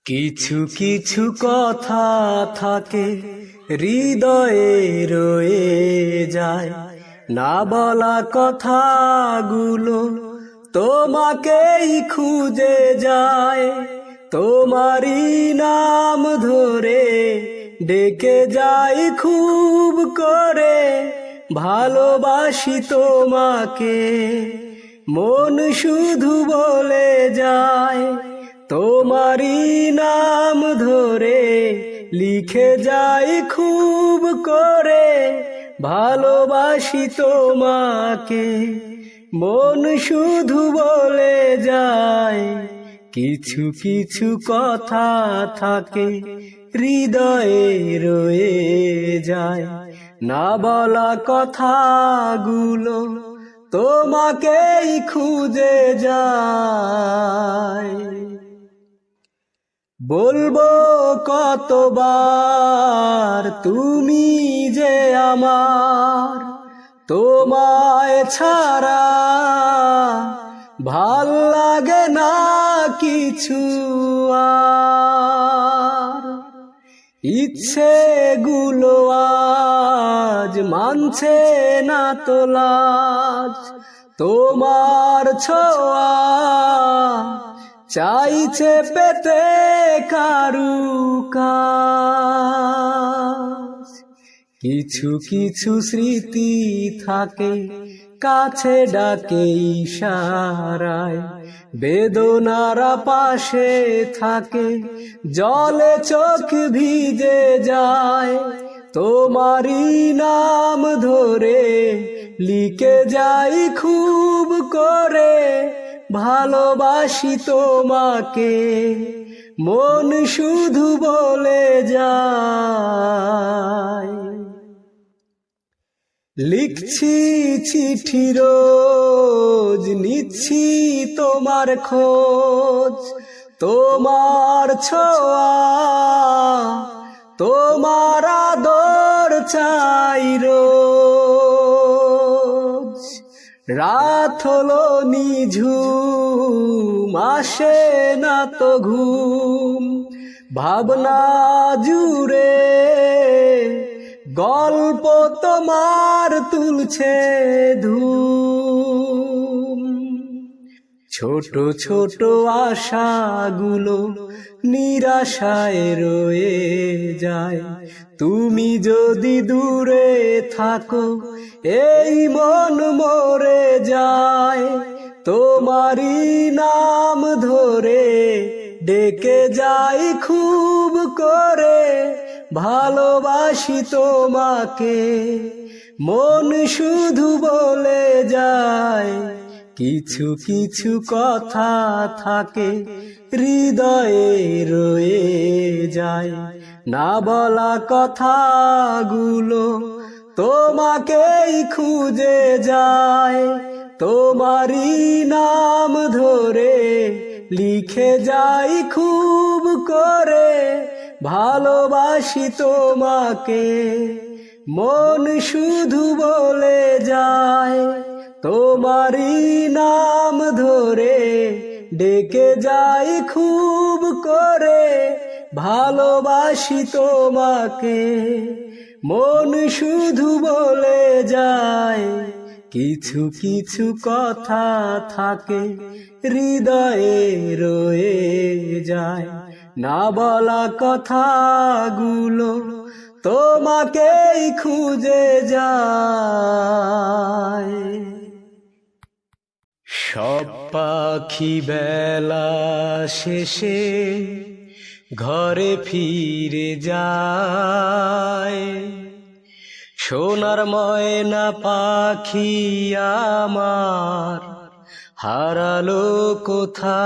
কিছু কিছু কথা থাকে হৃদয়ে রয়ে যায়, না বলা কথাগুলো তোমাকেই খুঁজে যায়। তোমারই নাম ধরে ডেকে যাই খুব করে, ভালোবাসি তোমাকে মন শুধু বলে যায়। তোমারই নাম ধরে লিখে যাই খুব করে, ভালোবাসি তোমাকে মন শুধু বলে যায়। কিছু কিছু কথা থাকে হৃদয়ে রয়ে যায়, না বলা কথাগুলো তোমাকেই খুঁজে যায়। বলবো কতবার তুমি যে আমার, তোমায় ছাড়া ভাল লাগে না কিছু আর। ইচ্ছেগুলো আজ মানছে না তো লাজ, তোমার ছোঁয়া চাইছে পেতে কারুকাজ। কিছু কিছু স্মৃতি থাকে কাছে ডাকে ইশারায়, বেদনারা পাশে থাকে জলে চোখ ভিজে যায়। তোমারই নাম ধরে লিখে যাই খুব করে, ভালোবাসি তোমাকে মন শুধু বলে যায়। লিখছি চিঠি রোজ, নিচ্ছি তোমার খোঁজ, তোমার ছোঁয়া তোমার আদর চাই রোজ। রাত হলো নিঝুম, আসে না তো ঘুম, ভাবনা জুড়ে গল্প তোমার তুলছে ধুম। ছোট ছোট আশাগুলো নিরাশায় রয়ে যায়, তুমি যদি দূরে থাকো এই মন মরে যায়। তোমারই নাম ধরে ডেকে যাই খুব করে, ভালোবাসি তোমাকে মন শুধু বলে যায়। কিছু কিছু কথা থাকে হৃদয়ে রয়ে যায়, না বলা কথাগুলো তোমাকেই খুঁজে যায়। তোমারই নাম ধরে লিখে যাই খুব করে, ভালোবাসি তোমাকে মন শুধু বলে যায়। তোমারই নাম ধরে ডেকে যাই খুব করে, ভালোবাসি তোমাকে মন শুধু বলে যায়। কিছু কিছু কথা থাকে হৃদয়ে রয়ে যায়, না বলা কথাগুলো তোমাকেই খুঁজে যায়। সব পাখি বেলা শেষে ঘরে ফিরে যায়, সোনার ময়না পাখি আমার হারালো কোথায়।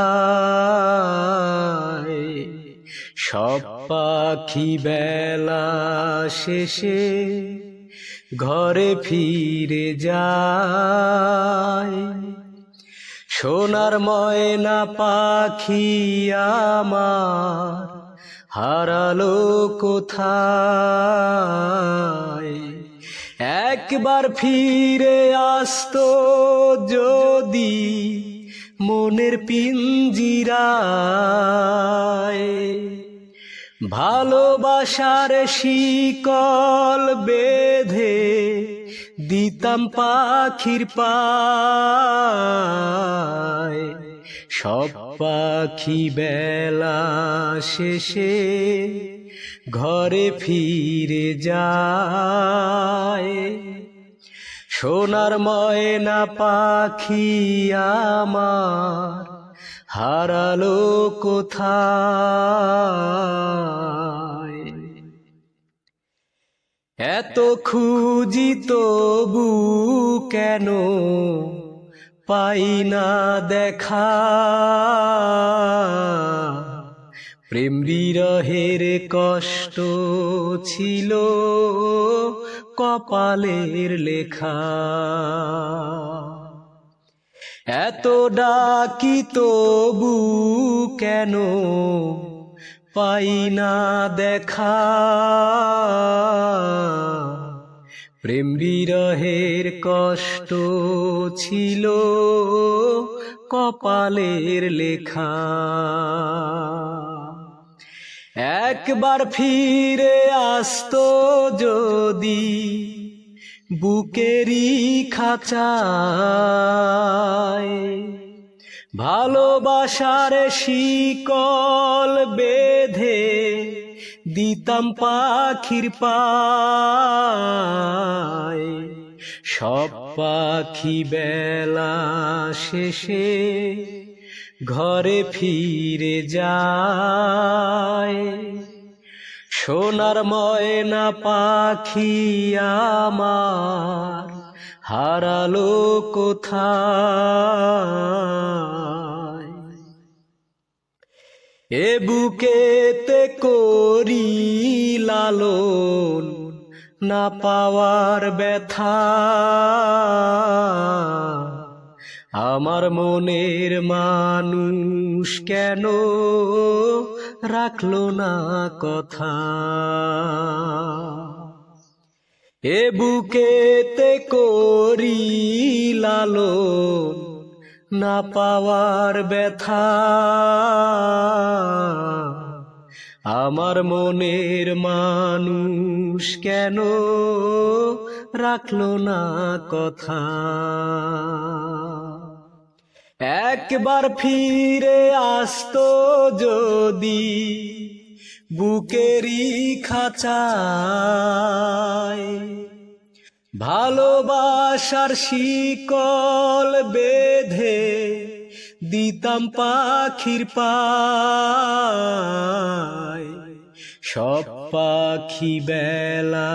সব পাখি বেলা শেষে ঘরে ফিরে যায়, সোনার ময়না পাখি আমার হারালো কোথায়। একবার ফিরে আসতো যদি মনের পিঞ্জিরায়। ভালোবাসার শিকল বেঁধে দিতাম পাখির পায়, সব পাখি বেলা শেষে ঘরে ফিরে যায়। সোনার ময়না পাখি আমার হারালো কোথায়। এত খুঁজি তবু কেন পাই না দেখা, প্রেম বিরহের কষ্ট ছিল কপালের লেখা। এত ডাকি তবু কেন পাই না দেখা, প্রেম বিরহের কষ্ট ছিল কপালের লেখা। একবার ফিরে আসতো যদি বুকেরই খাঁচায়, ভালোবাসার শিকল বেঁধে দিতাম পাখির পায়, সব পাখি বেলা শেষে ঘরে ফিরে যায়। সোনার ময়না পাখি আমার হারালো কোথায়। এ বুকেতে করি লালন না পাওয়ার ব্যথা, আমার মনের মানুষ কেন রাখলো না কথা। এ বুকেতে করি লালন না পাওয়ার ব্যথা, আমার মনের মানুষ কেন রাখলো না কথা। একবার ফিরে আসতো যদি বুকেরই খাঁচায়, ভালোবাসার শিকল বেঁধে দিতাম পাখির পায়, সব পাখি বেলা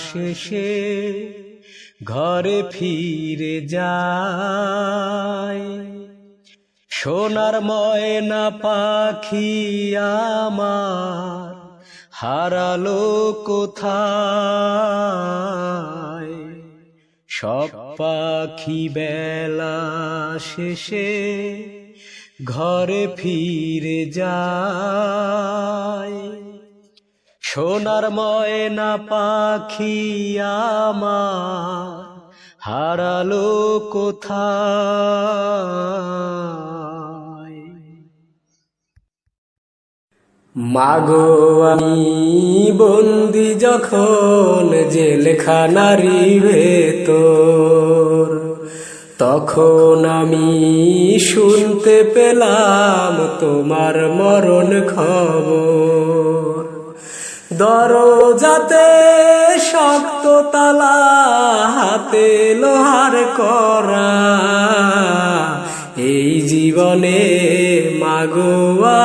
শেষে ঘরে ফিরে যায়। সোনার ময়না পাখি আমার হারালো কোথায়, সব পাখি বেলা শেষে ঘরে ফিরে যায়। সোনার ময়না পাখি আমার হারালো কোথায়। মাগো আমি বন্দি যখন জেলখানারি ভেতর, তখন আমি শুনতে পেলাম তোমার মরণ খবর। দরজাতে শক্ত তালা, হাতে লোহার করা, এই জীবনে মাগো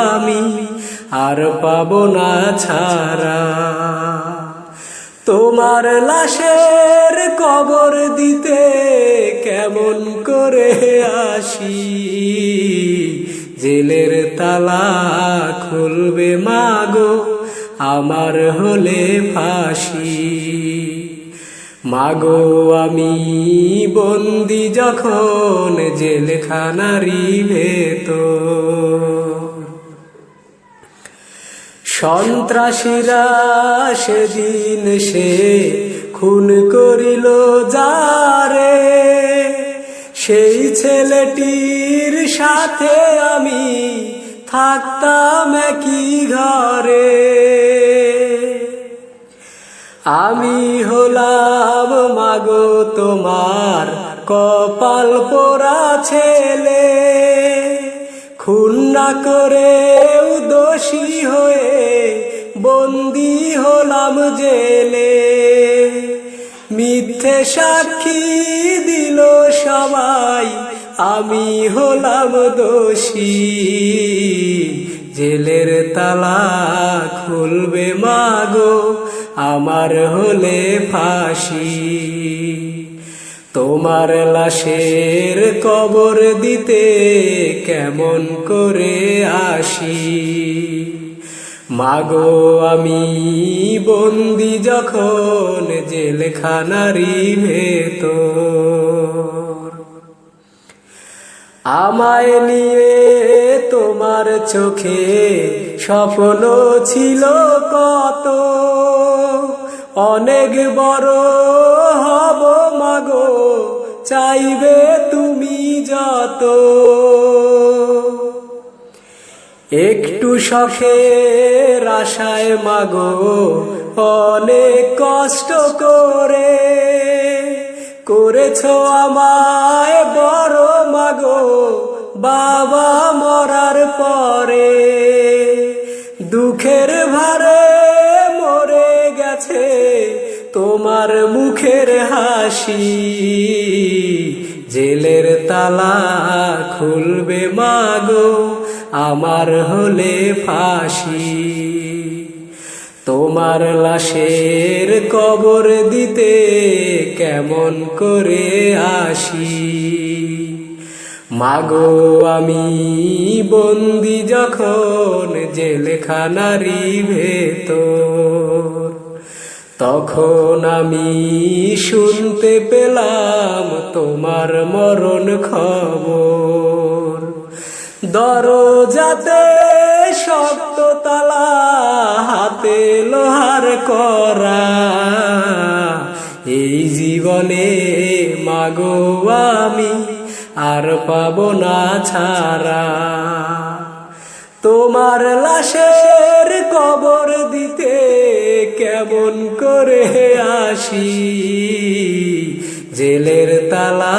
আমি আর পাবো না ছাড়া। তোমার লাশের কবর দিতে কেমন করে আসি, জেলের তালা খুলবে মাগো আমার হলে ফাঁসি। মাগো আমি বন্দি যখন জেলখানারি ভেতর, সন্ত্রাসীরা সেদিন সে খুন করিল যারে, সেই ছেলেটির সাথে আমি থাকতাম একই ঘরে। আমি হলাম মাগো তোমার কপাল পোড়া ছেলে, খুন না করেও দোষী হয়ে বন্দী হলাম জেলে। মিথ্যে সাক্ষী দিল সবাই, আমি হলাম দোষী। জেলের তালা খুলবে মাগো আমার হলে ফাঁসি। তোমার লাশের কবর দিতে কেমন করে আসি। মাগো আমি বন্দি যখন জেলখানারই ভেতর, আমায় নিয়ে তোমার চোখে স্বপ্ন ছিল কত, অনেক বড় হব মাগো চাইবে তুমি যত। একটু শখের আশায় মাগো অনেক কষ্ট করে করেছো আমায় বড় মাগো বাবা মরার পরে। দুঃখের ভারে মরে গেছে তোমার মুখের হাসি। জেলের তালা খুলবে মাগো আমার হলে ফাঁসি। তোমার লাশের কবর দিতে কেমন করে আসি। মাগো আমি বন্দি যখন জেলখানারই ভেতর, তখন আমি শুনতে পেলাম তোমার মরণ খবর। দরজাতে শক্ত তালা, হাতে লোহার করা। এই জীবনে মাগো আমি আর পাবো না ছাড়া। তোমার লাশের কবর দিতে কেমন করে আসি। জেলের তালা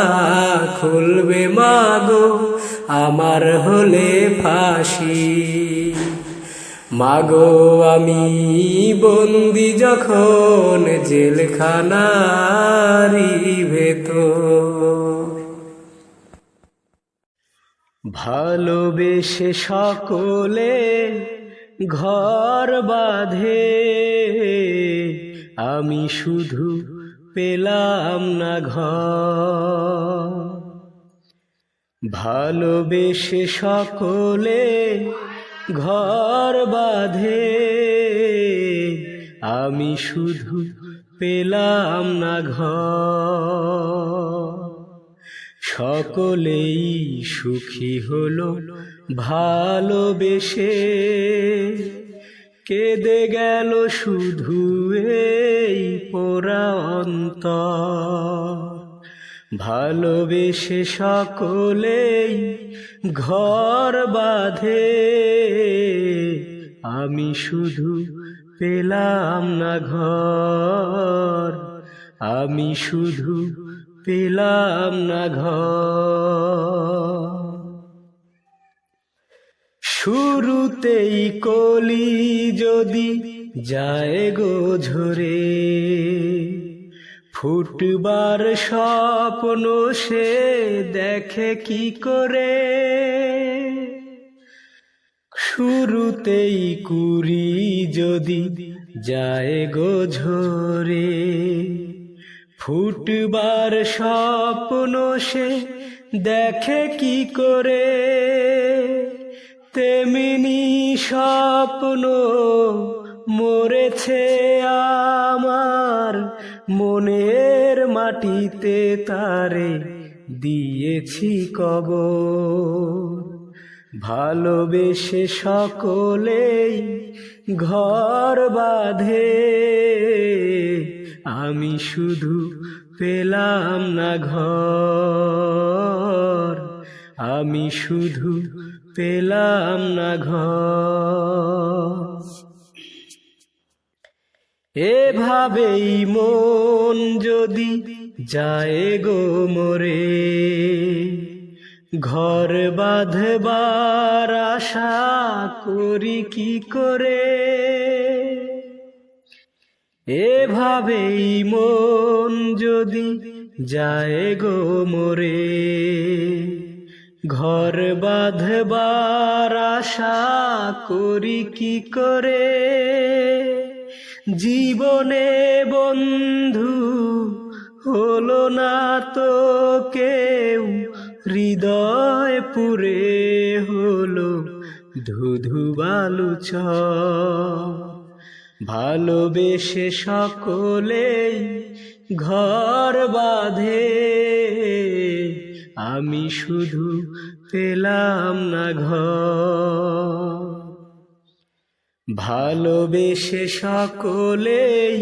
খুলবে মাগো আমার হলে ফাঁসি। মাগো আমি বন্দি যখন জেলখানারই ভেতর। ভালোবেসে সকলে ঘর বাঁধে, আমি শুধু পেলাম না ঘর। ভালোবেসে সকলে ঘর বাঁধে, আমি শুধু পেলাম না ঘর। সকলেই সুখী হলো ভালোবেসে, কেঁদে গেল শুধু এই পোড়া অন্তর। ভালোবেসে সকলেই ঘর বাঁধে, আমি শুধু পেলাম না ঘর। আমি শুধু পেলাম না ঘর। শুরুতেই কলি যদি যায় গো ঝরে, ফুটবার স্বপ্ন সে দেখে কি করে। শুরুতেই কুড়ি যদি যায় গো ঝরে, ফুটবার স্বপ্ন সে দেখে কি করে। তেমনি স্বপ্ন মরেছে আমার মনের মাটিতে, তারে দিয়েছি কবর। ভালোবেসে সকলেই ঘর বাঁধে, আমি শুধু পেলাম না ঘর। আমি শুধু পেলাম না ঘর। এভাবেই মন যদি যায় গো মোরে, ঘর বাঁধবার আশা করি কি করে। এভাবেই মন যদি যায় গো মোরে, ঘর বাঁধবার আশা করি কি করে। জীবনে বন্ধু হলো না তো কেউ, হৃদয় পুরে হলো ধুধু বালুচ। ভালোবেসে সকলেই ঘর বাঁধে, আমি শুধু পেলাম না ঘর। ভালোবেসে সকলেই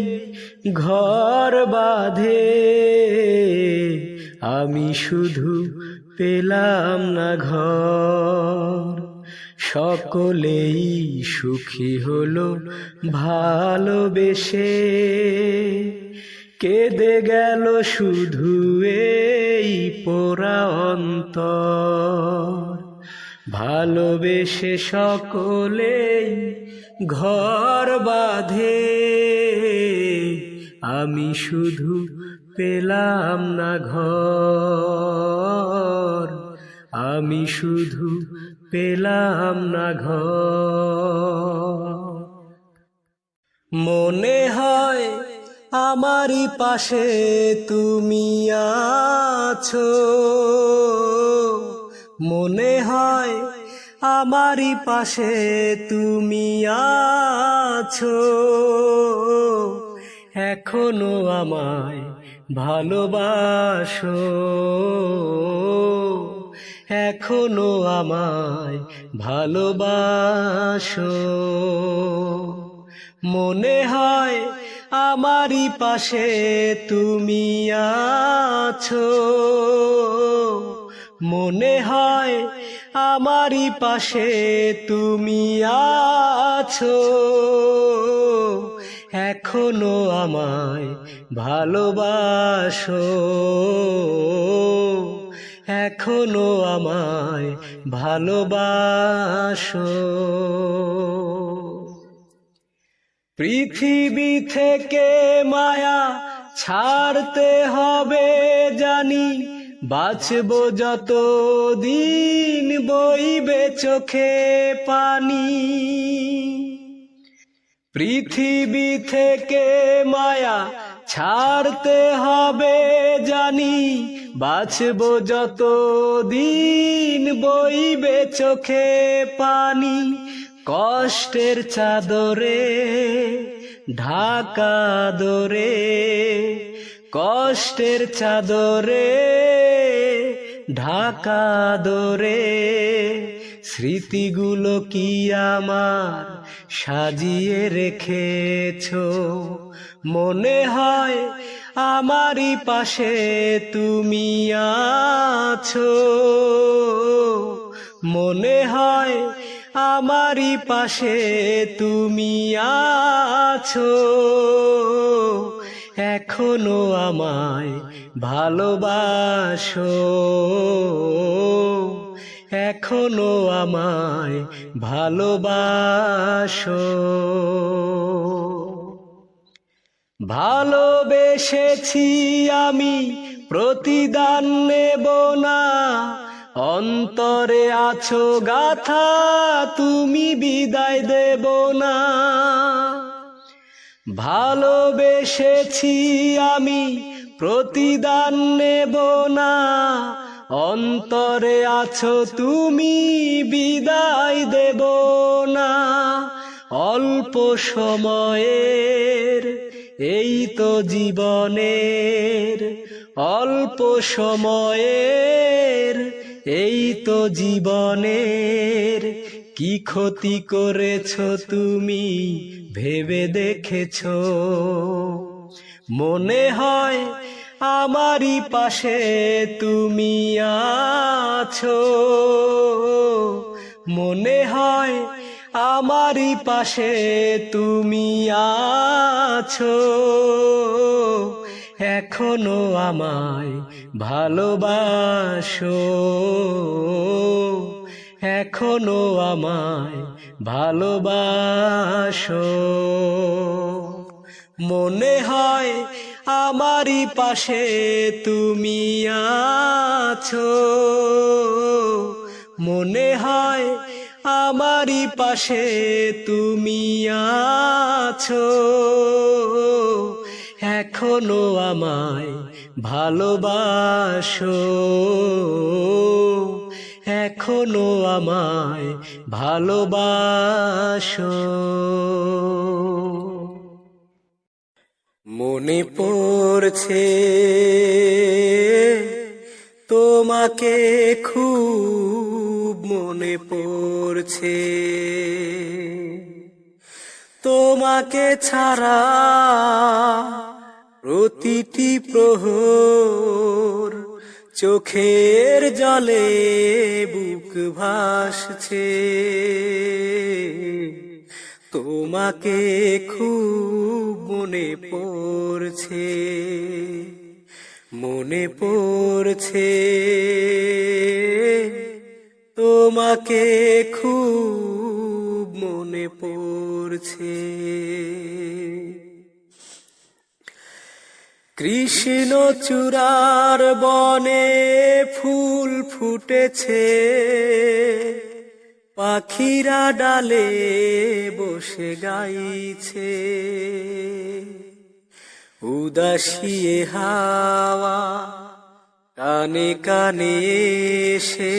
ঘর বাঁধে, আমি শুধু পেলাম না ঘর। সকলেই সুখী হলো ভালোবেসে, কেঁদে গেল শুধু এই পোড়া অন্তর। ভালোবেসে সকলেই ঘর বাঁধে, আমি শুধু পেলাম না ঘর। আমি শুধু পেলাম না ঘর। মনে হয় আমারই পাশে তুমি আছো, মনে হয় আমারই পাশে তুমি আছো। এখনো আমায় ভালোবাসো, এখনো আমায় ভালোবাসো। মনে হয় আমারই পাশে তুমি আছো, মনে হয় আমারই পাশে তুমি আছো। এখনো আমায় ভালোবাসো, এখনো আমায় ভালোবাসো। পৃথিবী থেকে মায়া ছাড়তে হবে জানি, বাঁচবো যত দিন বইবে চোখে পানি। পৃথিবী থেকে মায়া ছাড়তে হবে জানি, বাঁচবো যত দিন বইবে চোখে পানি। কষ্টের চাদরে ঢাকা দরে, কষ্টের চাদরে ঢাকা দরে, স্মৃতিগুলো কি আমার সাজিয়ে রেখেছো। মনে হয় আমারই পাশে তুমি আছো, মনে হয় আমারই পাশে তুমি আছো। এখনো আমায় ভালোবাসো, এখনো আমায় ভালোবাসো। ভালোবেসেছি আমি প্রতিদান নেব না, অন্তরে আছো গাথা তুমি বিদায় দেব না। ভালোবেসেছি আমি প্রতিদান নেব না, অন্তরে আছো তুমি বিদায় দেব না। অল্প সময়ের এই তো জীবনের, অল্প সময়ের এই তো জীবনের। কি ক্ষতি করেছো তুমি ভেবে দেখেছো? মনে হয় আমারই পাশে তুমি আছো, মনে হয় আমারই পাশে তুমি আছো, এখনো আমায় ভালোবাসো, এখনো আমায় ভালোবাসো। মনে হয় আমারই পাশে তুমি আছো, মনে হয় আমারই পাশে তুমি আছো, এখনো আমায় ভালোবাসো, এখনো আমায় ভালোবাসো। মনে পড়ছে তোমাকে, খুব মনে পড়ছে, তোমাকে ছাড়া প্রতিটি প্রহর চোখের জলে বুক ভাসছে, তোমাকে খুব মনে পড়ছে, মনে পড়ছে, তোমাকে খুব মনে পড়ছে। কৃষ্ণচূড়ার বনে ফুল ফুটেছে, পাখিরা ডালে বসে গাইছে, উদাসী হাওয়া কানে কানে এসে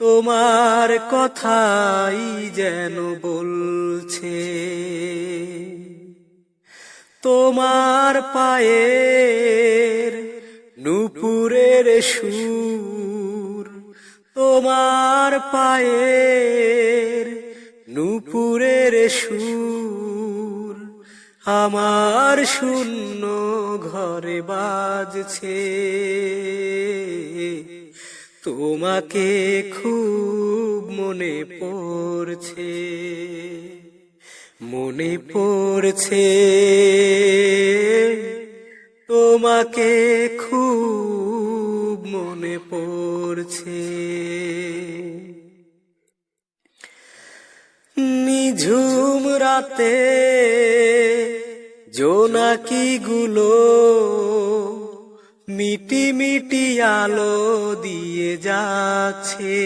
তোমার কথাই যেন বলছে, তোমার পায়ের নূপুরের সুর, তোমার পায়ের নূপুরের সুর আমার শূন্য ঘরে বাজছে, তোমাকে খুব মনে পড়ছে, মনে পড়ছে, তোমাকে খুব মনে পড়ছে। নিঝুম রাতে জোনাকিগুলো মিটি মিটি আলো দিয়ে যাচ্ছে,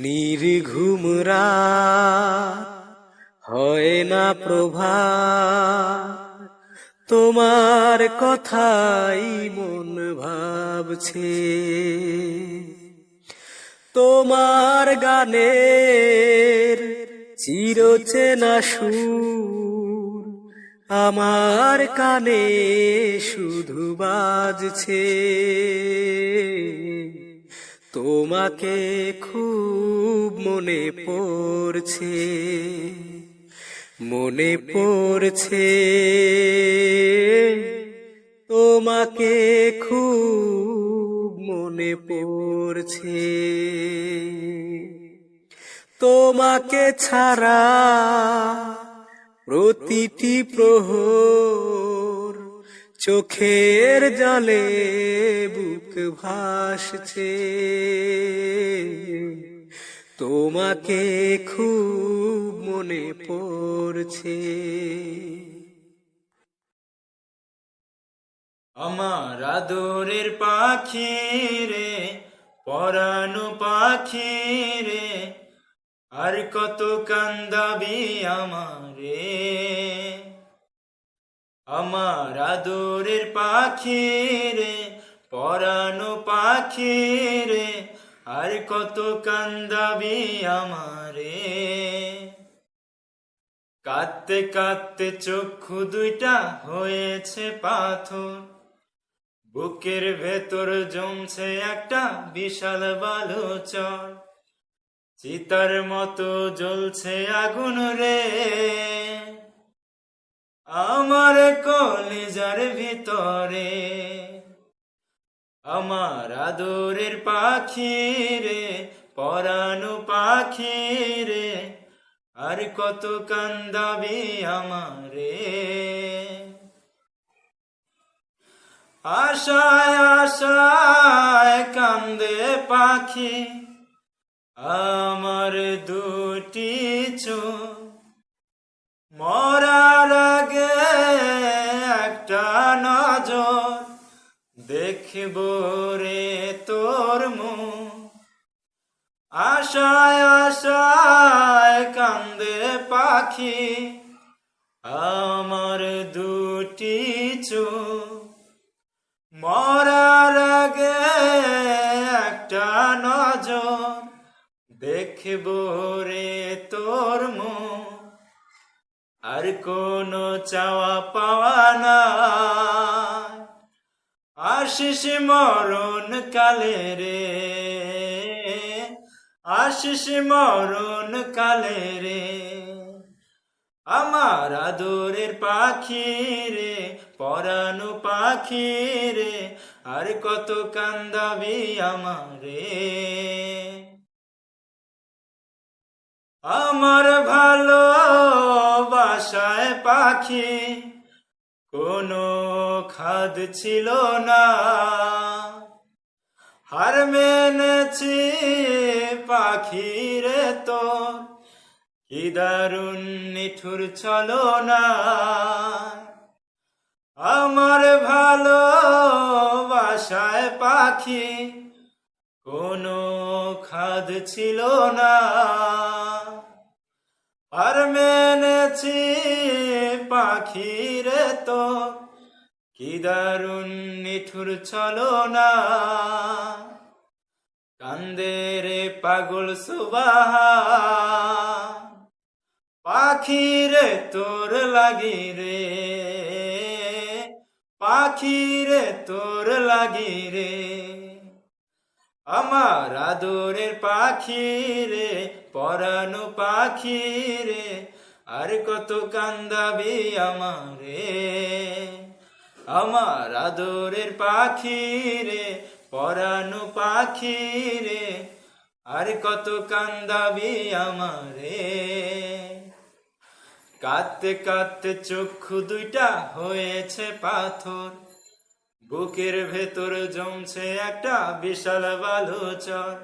নির্ঘুম রাত হয় না প্রভাত, তোমার কথাই মন ভাবছে, তোমার গানের চিরচেনা সুর আমার কানে শুধু বাজছে, তোমাকে খুব মনে পড়ছে, মনে পড়ছে, তোমাকে খুব মনে পড়ছে, তোমাকে ছাড়া প্রতিটি প্রহর চোখের জলে বুক ভাসছে, তোমাকে খুব মনে পড়ছে। আমার আদরের পাখি রে, পরানো পাখি রে, আর কত কান্দাবি আমারে। আমার আদরের পাখি রে, পরানো পাখি রে, আর কত কান্দাবি আমারে। কাঁদতে কাঁদতে চক্ষু দুইটা হয়েছে পাথর, বুকের ভেতর জমছে একটা বিশাল বালুচর, চিতার মতো জ্বলছে আগুন রে আমার কলিজার ভিতরে। আমার আদরের পাখি রে, পরানো পাখি রে, আর কত কান্দাবি আমারে। আশায় আশায় কান্দে পাখি, আমার দুটি চোখ, মরার আগে একটা নজর দেখব রে তোর মুখ। আশায় আশায় কান্দে পাখি, আমার দুটি চোখ, মরার আগে একটা নজর দেখব রে তোর মুখ। আর কোনো চাওয়া পাওয়া নাই, আশিস মরণ কালে রে, আশিস মরণ কালে রে। আমার আদরের পাখি রে, পরানো পাখি রে, আর কত কান্দাবি আমারে। আমার ভালোবাসায় পাখি কোনো খাদ ছিল না, হার মেনেছি পাখি রে তোর, কি দারুণ নিঠুর ছলনা। আমার ভালোবাসায় পাখি কোনো খাদ ছিল না, আর মেনেছি পাখি রে তোর, কি দারুণ নিঠুর ছলনা। কান্দে রে পাগল সুবহান, পাখি রে তোর লাগি রে, পাখি রে তোর লাগি রে। আমার আদরের পাখি রে, পরানো পাখি রে, আর কত কান্দাবি আমারে। আমার আদরের পাখি রে, পরানো পাখি রে, আর কত কান্দাবি আমারে। কাঁদতে কাঁদতে চক্ষু দুইটা হয়েছে পাথর, বুকের ভেতর জমছে একটা বিশাল বালুচর,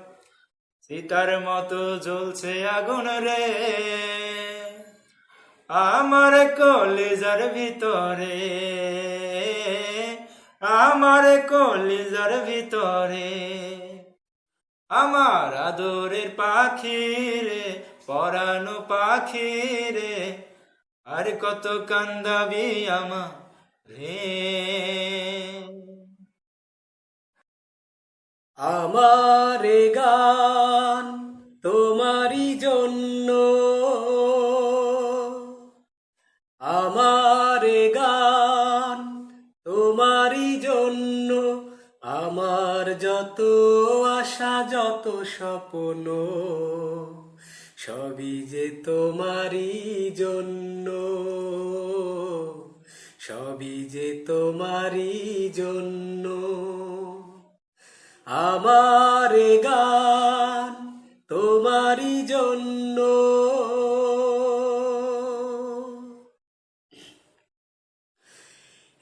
সীতার মতো জ্বলছে আগুন রে, আমার কলিজার ভিতরে, আমার কলিজার ভিতরে। আমার আদরের পাখি রে, পরানো পাখি রে, আর কত কান্দাবি আমারে। আমার এ গান তোমারই জন্য, আমার এ গান তোমারই জন্য, আমার যত আশা যত স্বপ্ন, সবই যে তোমারই জন্য, সবই যে তোমারই জন্য। আমার এ গান তোমারই জন্য।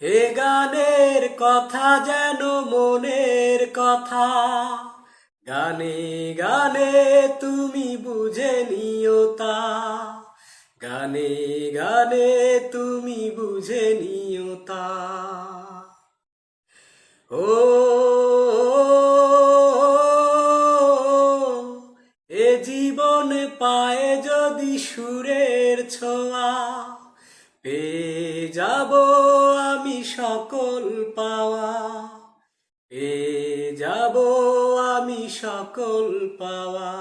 এ গানের কথা যেন মনের কথা, গানে গানে তুমি বুঝে নিও তা, গানে গানে তুমি বুঝে নিও তা। ও এ জীবন পায়ে যদি সুরের ছোঁয়া, পেয়ে যাব আমি সকল পাওয়া, পেয়ে যাব আমি সকল পাওয়া।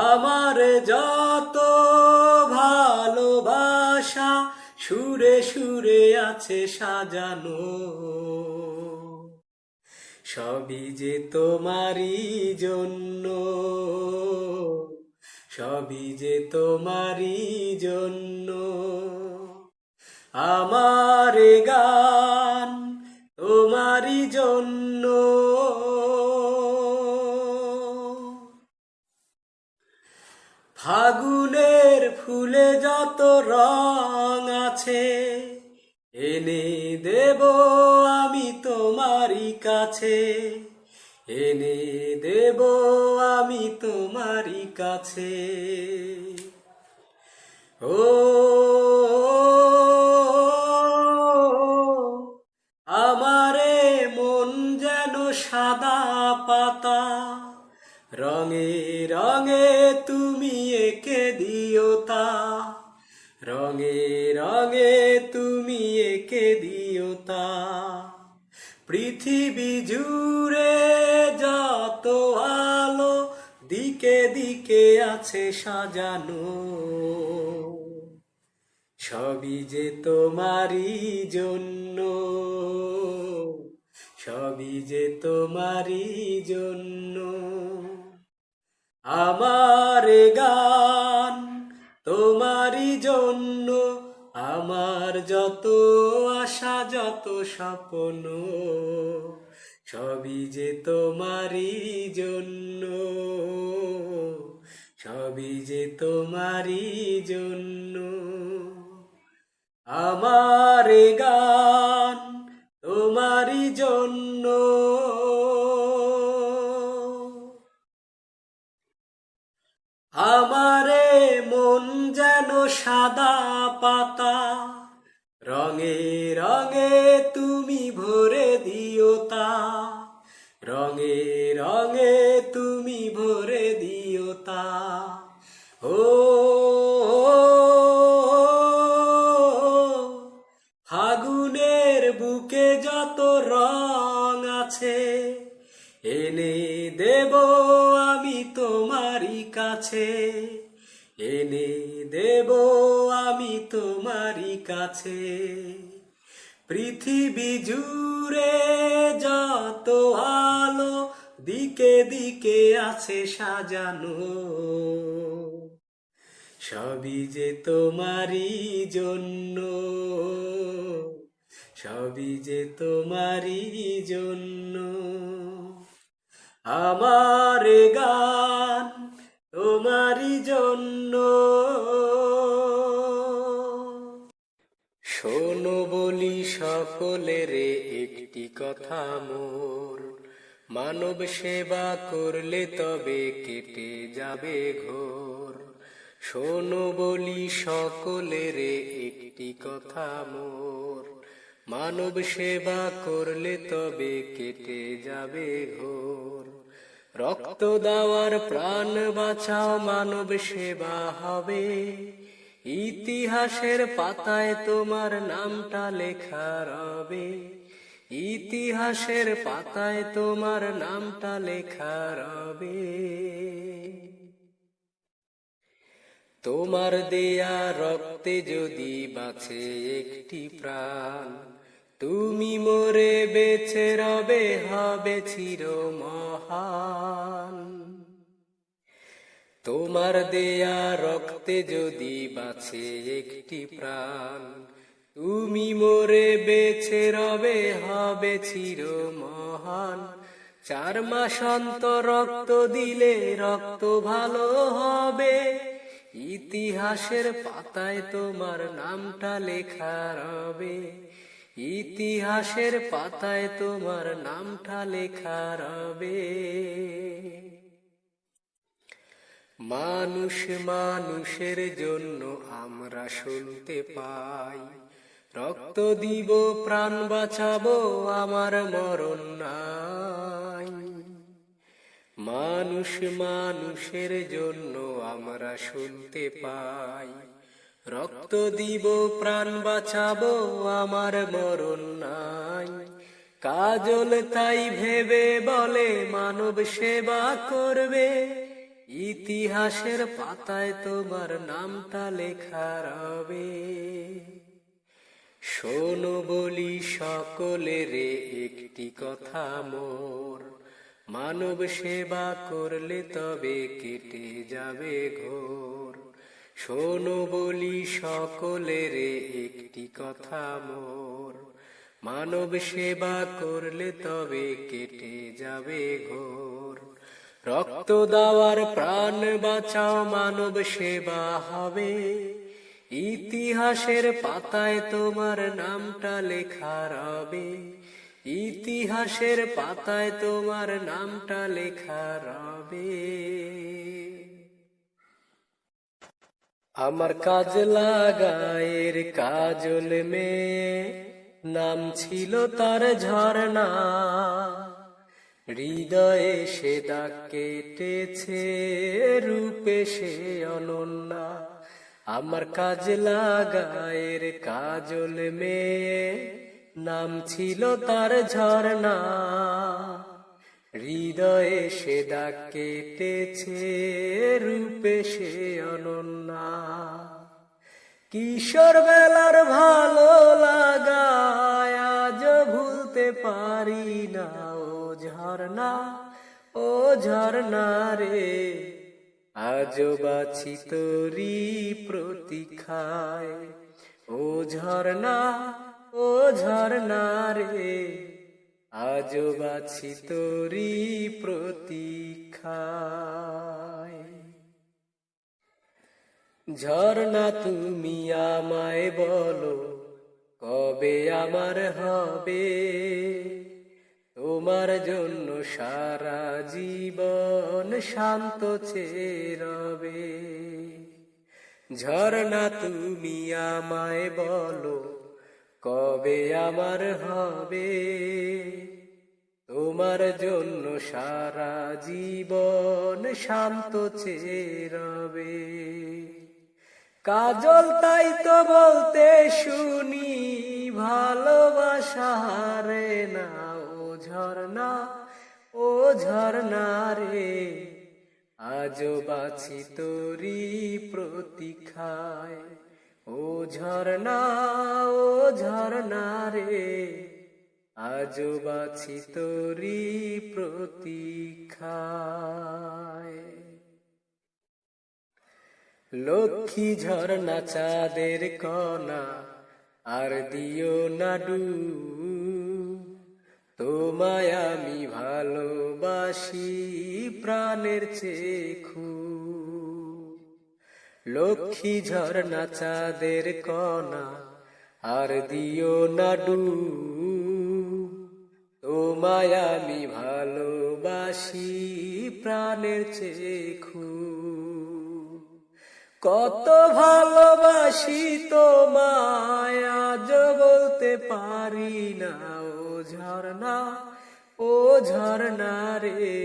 আমার যত ভালোবাসা সুরে সুরে আছে সাজানো, সবই যে তোমারই জন্য, সবই যে তোমারই জন্য। আমার এ গান তোমারই জন্য। ফুলে যত রং আছে এনে দেব আমি তোমারই কাছে, এনে দেব আমি তোমারই কাছে। ও আমারে মন যেন সাদা পাতা, রঙে রঙে তুমি এঁকে দিও তা, রঙে রঙে তুমি এঁকে দিও তা। পৃথিবী জুড়ে যত আলো দিকে দিকে আছে সাজানো, সবই যে তোমারই জন্য, সবই যে তোমারই জন্য। আমার গান তোমারই জন্য, আমার যত আশা যত স্বপ্ন, সবই যে তোমারই জন্য, সবই যে তোমারই জন্য। আমার গান তোমারই জন্য। আমারে মন যেন সাদা পাতা, রঙে রঙে তুমি ভরে দিও তা, রঙে রঙে তুমি ভরে দিও তা। ও ফাগুনের বুকে যত রং আছে এনে দেব আমি তোমারই কাছে, এনে দেব আমি তোমারই কাছে। পৃথিবী জুড়ে যত আলো দিকে দিকে আছে সাজানো, সবই যে তোমারই জন্য, সবই যে তোমারই জন্য। আমার গান তোমারই জন্য। শোনো বলি সকলের একটি কথা মোর, মানব সেবা করলে তবে কেটে যাবে ঘোর। শোনো বলি সকলের একটি কথা মোর, মানব সেবা করলে তবে কেটে যাবে ঘোর। রক্ত দেওয়ার প্রাণ বাঁচাও মানব সেবা হবে, ইতিহাসের পাতায় তোমার নামটা লেখা রবে, ইতিহাসের পাতায় তোমার নামটা লেখা রবে। তোমার দেয়া রক্তে যদি বাঁচে একটি প্রাণ, তুমি মরে বেঁচে রবে হবে চির মহান। তোমার দেয়া রক্তে যদি বাঁচে একটি প্রাণ, তুমি মরে বেঁচে রবে হবে চির মহান। 4 মাস অন্তর রক্ত দিলে রক্ত ভালো হবে, ইতিহাসের পাতায় তোমার নামটা লেখা রবে, ইতিহাসের পাতায় তোমার নামটা লেখা রবে। মানুষ মানুষের জন্য আমরা শুনতে পাই, রক্ত দিব প্রাণ বাঁচাবো আমার মরণ নাই। মানুষ মানুষের জন্য আমরা শুনতে পাই, রক্ত দিব প্রাণ বাঁচাবো আমার মরণ নাই। কাজল তাই ভেবে বলে মানব সেবা করবে, ইতিহাসের পাতায় তোমার নামটা লেখা রবে। শোনো বলি সকলের একটি কথা মোর, মানব সেবা করলে তবে কেটে যাবে ঘোর। শোনো বলি সকলের একটি কথা মোর, মানব সেবা করলে তবে কেটে যাবে ঘোর। রক্ত দেওয়ার প্রাণ বাঁচাও, মানব সেবা হবে। ইতিহাসের পাতায় তোমার নামটা লেখা রবে, ইতিহাসের পাতায় তোমার নামটা লেখা রবে। আমার কাজ লাগায়ের কাজল মেয়ে, নাম ছিল তার ঝরনা। হৃদয়ে সে দাগ কেটেছে, রূপে সে অনন্যা। আমার কাজ লাগায়ের কাজল মেয়ে, নাম ছিল তার ঝরনা। হৃদয়ে সে দাগ কেটেছে, রূপে সে অনন্যা। কিশোর বেলার ভালো লাগায় আজ ভুলতে পারি না। ও ঝরনা, ও ঝরনা রে, আজও বাছি তোরি প্রতীক্ষায়। ও ঝরনা, ও ঝরনা রে, আজও বাছি তোরি প্রতীক্ষায়। ঝরনা তুমি আমায় বলো, কবে আমার হবে? তোমার জন্য সারা জীবন শান্ত চেয়ে রবে। ঝরনা তুমি আমায় বলো, কবে আমার হবে? তোমার জন্য সারা জীবন শান্ত চেয়ে রবে। কাজল তাই তো বলতে শুনি, ভালোবাসা হারে না। ও ঝরনা, ও ঝরনা রে, আজও বাছি তোরি প্রতীক্ষায়। ও ঝরনা, ও ঝরনা রে, আজও বাছি তোরি প্রতীক্ষায়। লক্ষ্মী ঝরনা চাঁদের কণা, আর দিও না ডুব। তোমায় আমি ভালোবাসি প্রাণের চেয়ে খুব। লক্ষ্মী ঝরনা চাঁদের কণা, আর দিও না ডুব। তোমায় আমি ভালোবাসি প্রাণের চেয়ে খুব। কত ভালোবাসি তোমায় আজ বলতে পারি না। ও ঝরনা, ও ঝরনা রে,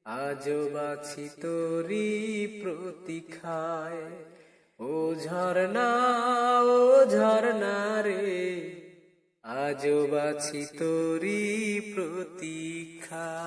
আজও বাছি তোরি প্রতীক্ষায়। ও ঝরনা, ও ঝরনা রে, আজও বাছি তোরি প্রতীক্ষায়।